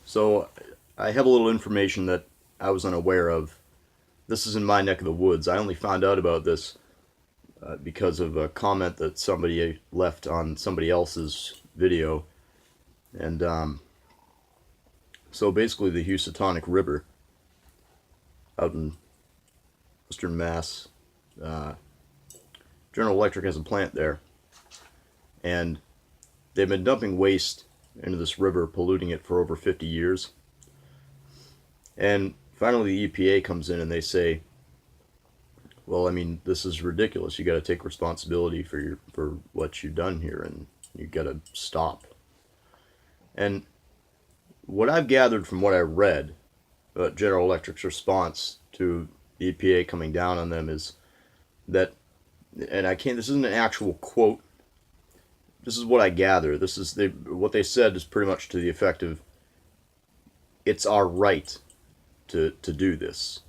So I have a little information that I was unaware of. This is in my neck of the woods. I only found out about this because of a comment that somebody left on somebody else's video. And so basically the Housatonic River out in Western Mass, General Electric has a plant there. And they've been dumping waste into this river, polluting it for over 50 years. And finally the EPA comes in and they say, well, I mean, this is ridiculous. You got to take responsibility for what you've done here, and you got to stop. And what I've gathered from what I read about General Electric's response to the EPA coming down on them is that, and this isn't an actual quote, this is what I gather. What they said is pretty much to the effect of, it's our right to do this.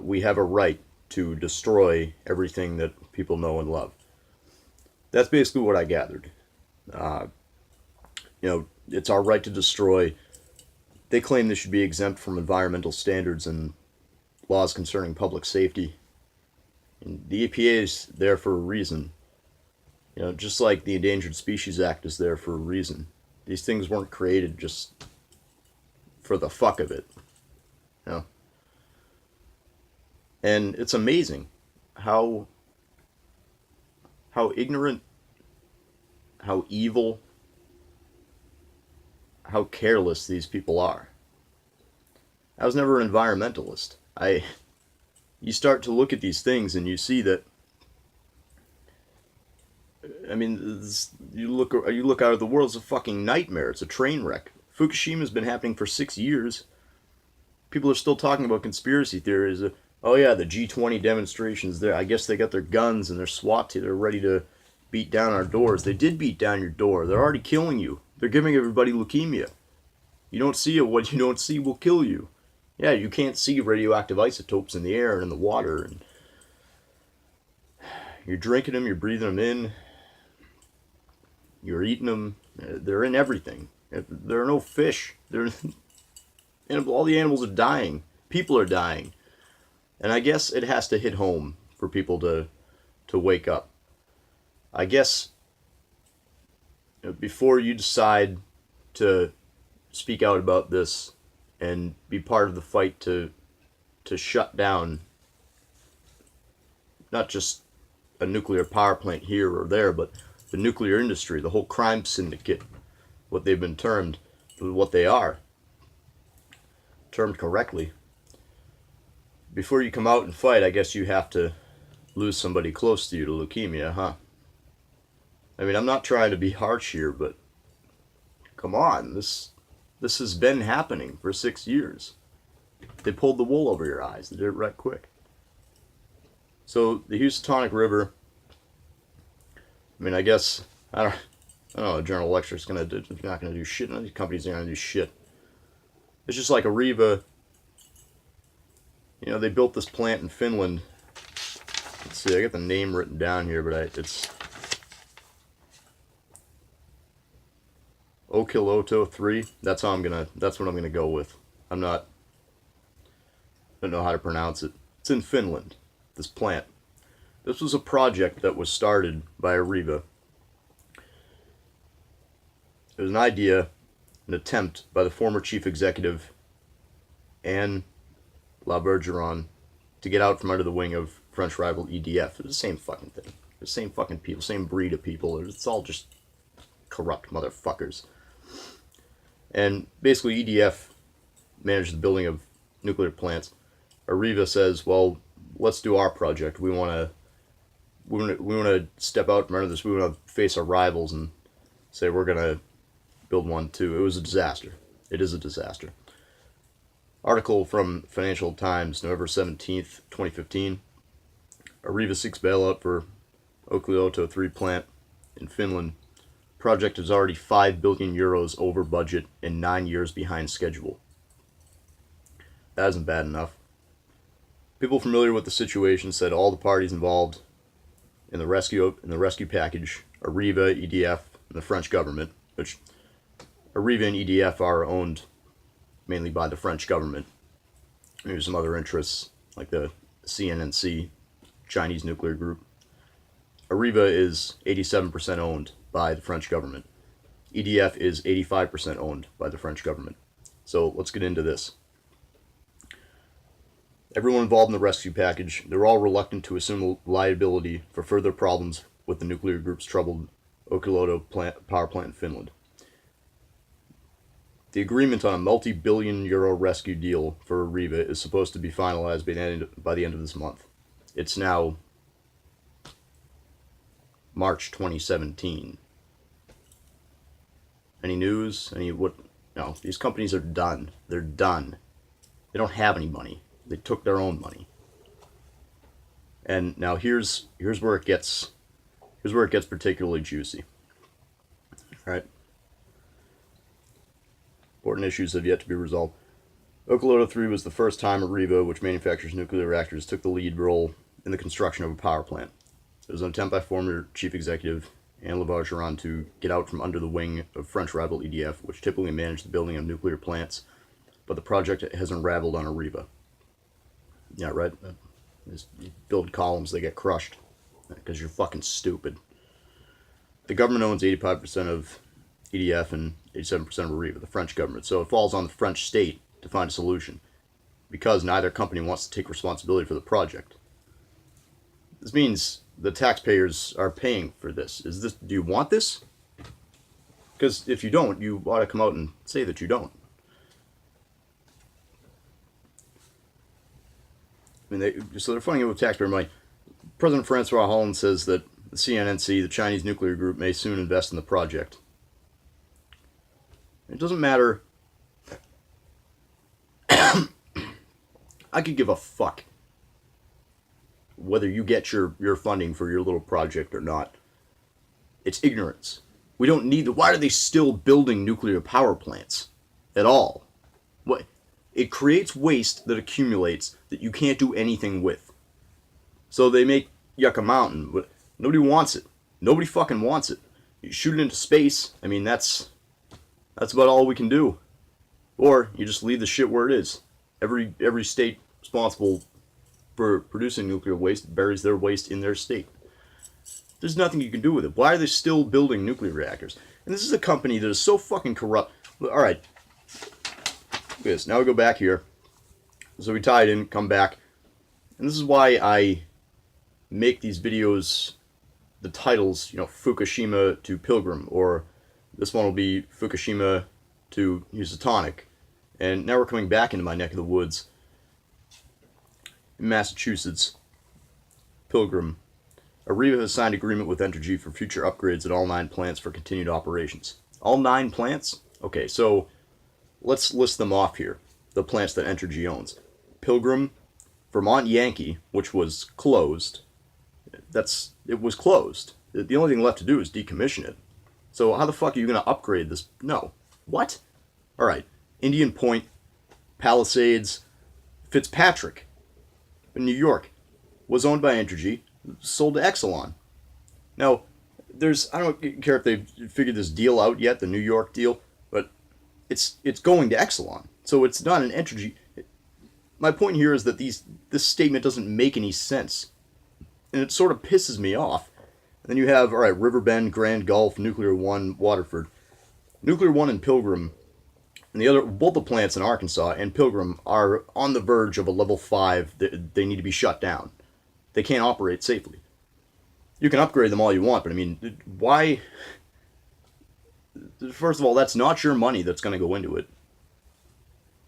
We have a right to destroy everything that people know and love. That's basically what I gathered. It's our right to destroy. They claim they should be exempt from environmental standards and laws concerning public safety. And the EPA is there for a reason. Just like the Endangered Species Act is there for a reason. These things weren't created just for the fuck of it. And it's amazing how ignorant, how evil, how careless these people are. I was never an environmentalist. You start to look at these things and you see that, I mean, you look out at the world, it's a fucking nightmare. It's a train wreck. Fukushima's been happening for 6 years. People are still talking about conspiracy theories. Oh yeah, the G20 demonstrations there. I guess they got their guns and their SWAT team. They're ready to beat down our doors. They did beat down your door. They're already killing you. They're giving everybody leukemia. You don't see it. What you don't see will kill you. Yeah, you can't see radioactive isotopes in the air and in the water. And you're drinking them. You're breathing them in. You're eating them. They're in everything. There are no fish. All the animals are dying. People are dying. And I guess it has to hit home for people to wake up. I guess before you decide to speak out about this and be part of the fight to shut down not just a nuclear power plant here or there, but the nuclear industry, the whole crime syndicate, what they've been termed, what they are, termed correctly. Before you come out and fight, I guess you have to lose somebody close to you to leukemia, huh? I mean, I'm not trying to be harsh here, but come on, this has been happening for 6 years. They pulled the wool over your eyes. They did it right quick. So the Housatonic River, I mean, I guess, I don't know, General Electric's not going to do shit. None of these companies are going to do shit. It's just like Areva. They built this plant in Finland. Let's see, I got the name written down here, but it's Olkiluoto 3. That's what I'm gonna go with. I don't know how to pronounce it. It's in Finland, this plant. This was a project that was started by Areva. It was an idea, an attempt by the former chief executive, Anne Bergeron, to get out from under the wing of French rival EDF. It's the same fucking thing. The same fucking people, same breed of people. It's all just corrupt motherfuckers. And basically EDF managed the building of nuclear plants. Areva says, well, let's do our project. We want to step out from under this. We want to face our rivals and say we're going to build one too. It was a disaster. It is a disaster. Article from Financial Times, November 17th, 2015. Areva seeks bailout for Olkiluoto 3 plant in Finland. Project is already 5 billion euros over budget and 9 years behind schedule. That isn't bad enough. People familiar with the situation said all the parties involved in the rescue package, Areva, EDF, and the French government, which Areva and EDF are owned mainly by the French government. Maybe some other interests, like the CNNC, Chinese nuclear group. Areva is 87% owned by the French government. EDF is 85% owned by the French government. So let's get into this. Everyone involved in the rescue package, they're all reluctant to assume liability for further problems with the nuclear group's troubled Olkiluoto power plant in Finland. The agreement on a multi-billion euro rescue deal for Areva is supposed to be finalized by the end of this month. It's now March 2017. Any news? No, these companies are done. They're done. They don't have any money. They took their own money. And now here's where it gets particularly juicy. All right. Important issues have yet to be resolved. Olkiluoto 3 was the first time Areva, which manufactures nuclear reactors, took the lead role in the construction of a power plant. It was an attempt by former chief executive Anne Lavargeron to get out from under the wing of French rival EDF, which typically managed the building of nuclear plants, but the project has unraveled on Areva. Yeah, right? You build columns, they get crushed, because you're fucking stupid. The government owns 85% of EDF and 87% of Areva, the French government, so it falls on the French state to find a solution, because neither company wants to take responsibility for the project. This means the taxpayers are paying for this. Do you want this? Because if you don't, you ought to come out and say that you don't. I mean, so they're funding it with taxpayer money. President Francois Hollande says that the CNNC, the Chinese nuclear group, may soon invest in the project. It doesn't matter. I could give a fuck whether you get your funding for your little project or not. It's ignorance. We don't need why are they still building nuclear power plants at all? What? It creates waste that accumulates that you can't do anything with. So they make Yucca Mountain, but nobody wants it. Nobody fucking wants it. You shoot it into space. I mean, that's about all we can do. Or you just leave the shit where it is. Every state responsible for producing nuclear waste buries their waste in their state. There's nothing you can do with it. Why are they still building nuclear reactors? And this is a company that is so fucking corrupt. Alright. Look at this. Now we go back here. So we tie it in, come back. And this is why I make these videos, the titles, Fukushima to Pilgrim, or this one will be Fukushima to Housatonic. And now we're coming back into my neck of the woods. In Massachusetts, Pilgrim. Areva has signed agreement with Entergy for future upgrades at all 9 plants for continued operations. All 9 plants? Okay, so let's list them off here. The plants that Entergy owns. Pilgrim, Vermont Yankee, which was closed. It was closed. The only thing left to do is decommission it. So how the fuck are you going to upgrade this? No. What? Alright. Indian Point, Palisades, Fitzpatrick in New York was owned by Entergy, sold to Exelon. Now, I don't care if they've figured this deal out yet, the New York deal, but it's going to Exelon. So it's not an Entergy. My point here is that this statement doesn't make any sense. And it sort of pisses me off. And then you have, alright, Riverbend, Grand Gulf, Nuclear One, Waterford. Nuclear One and Pilgrim, and both the plants in Arkansas and Pilgrim are on the verge of a level 5. They need to be shut down. They can't operate safely. You can upgrade them all you want, but I mean, why? First of all, that's not your money that's going to go into it.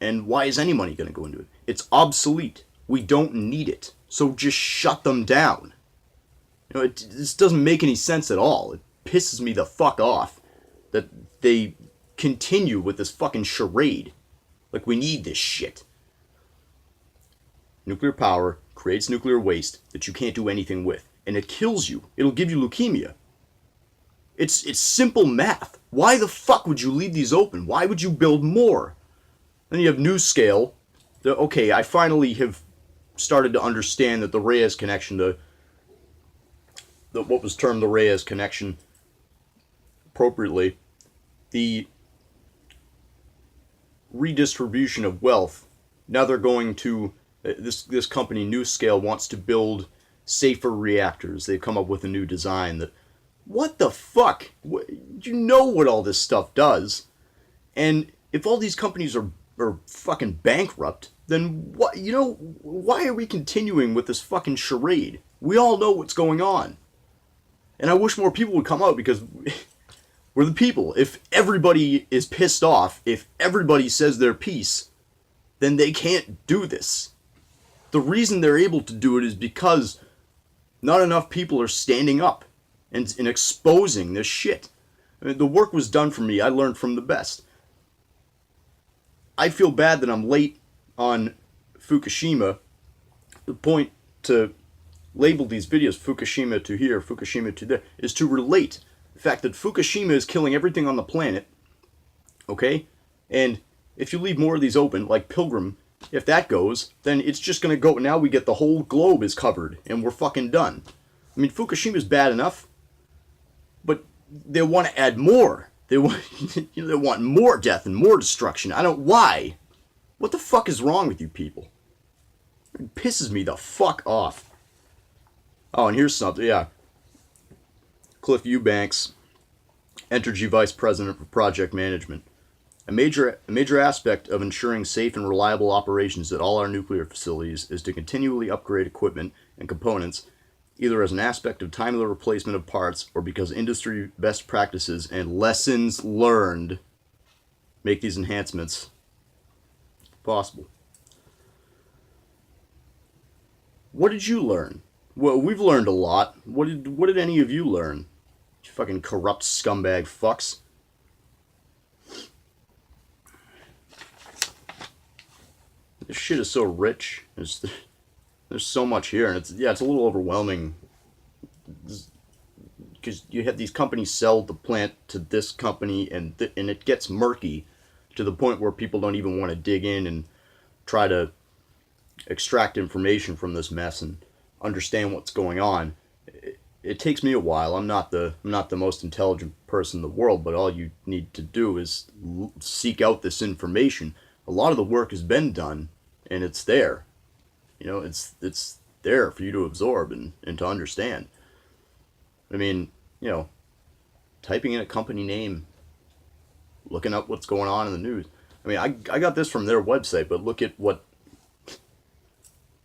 And why is any money going to go into it? It's obsolete. We don't need it. So just shut them down. This doesn't make any sense at all. It pisses me the fuck off that they continue with this fucking charade. Like, we need this shit. Nuclear power creates nuclear waste that you can't do anything with. And it kills you. It'll give you leukemia. It's simple math. Why the fuck would you leave these open? Why would you build more? Then you have NuScale. Okay, I finally have started to understand that the Reyes connection, what was termed the Reyes connection appropriately, the redistribution of wealth. Now they're going to, this company NuScale wants to build safer reactors. They've come up with a new design that, what the fuck? You know what all this stuff does. And if all these companies are fucking bankrupt, then what, you know, why are we continuing with this fucking charade? We all know what's going on. And I wish more people would come out, because we're the people. If everybody is pissed off, if everybody says their piece, then they can't do this. The reason they're able to do it is because not enough people are standing up and exposing this shit. I mean, the work was done for me. I learned from the best. I feel bad that I'm late on Fukushima. The point to label these videos Fukushima to here, Fukushima to there, is to relate the fact that Fukushima is killing everything on the planet, okay? And if you leave more of these open, like Pilgrim, if that goes, then it's just going to go. Now we get the whole globe is covered, and we're fucking done. I mean, Fukushima's bad enough, but they want to add more. They want, they want more death and more destruction. I don't. Why? What the fuck is wrong with you people? It pisses me the fuck off. Oh, and here's something. Yeah, Cliff Eubanks, Entergy Vice President for Project Management. A major aspect of ensuring safe and reliable operations at all our nuclear facilities is to continually upgrade equipment and components, either as an aspect of timely replacement of parts or because industry best practices and lessons learned make these enhancements possible. What did you learn? Well, we've learned a lot. What did any of you learn? You fucking corrupt scumbag fucks. This shit is so rich. There's so much here, and it's a little overwhelming, because you have these companies sell the plant to this company, and it gets murky to the point where people don't even want to dig in and try to extract information from this mess and understand what's going on. It takes me a while. I'm not the most intelligent person in the world, but all you need to do is seek out this information. A lot of the work has been done, and it's there. You know, it's there for you to absorb and to understand. I mean, you know, typing in a company name, looking up what's going on in the news. I mean, I got this from their website, but look at what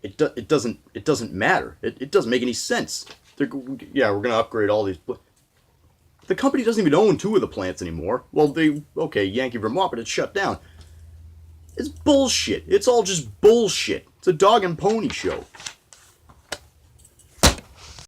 it doesn't matter. It doesn't make any sense. We're gonna upgrade all these. The company doesn't even own 2 of the plants anymore. Well, Yankee, Vermont, but it's shut down. It's bullshit. It's all just bullshit. It's a dog and pony show.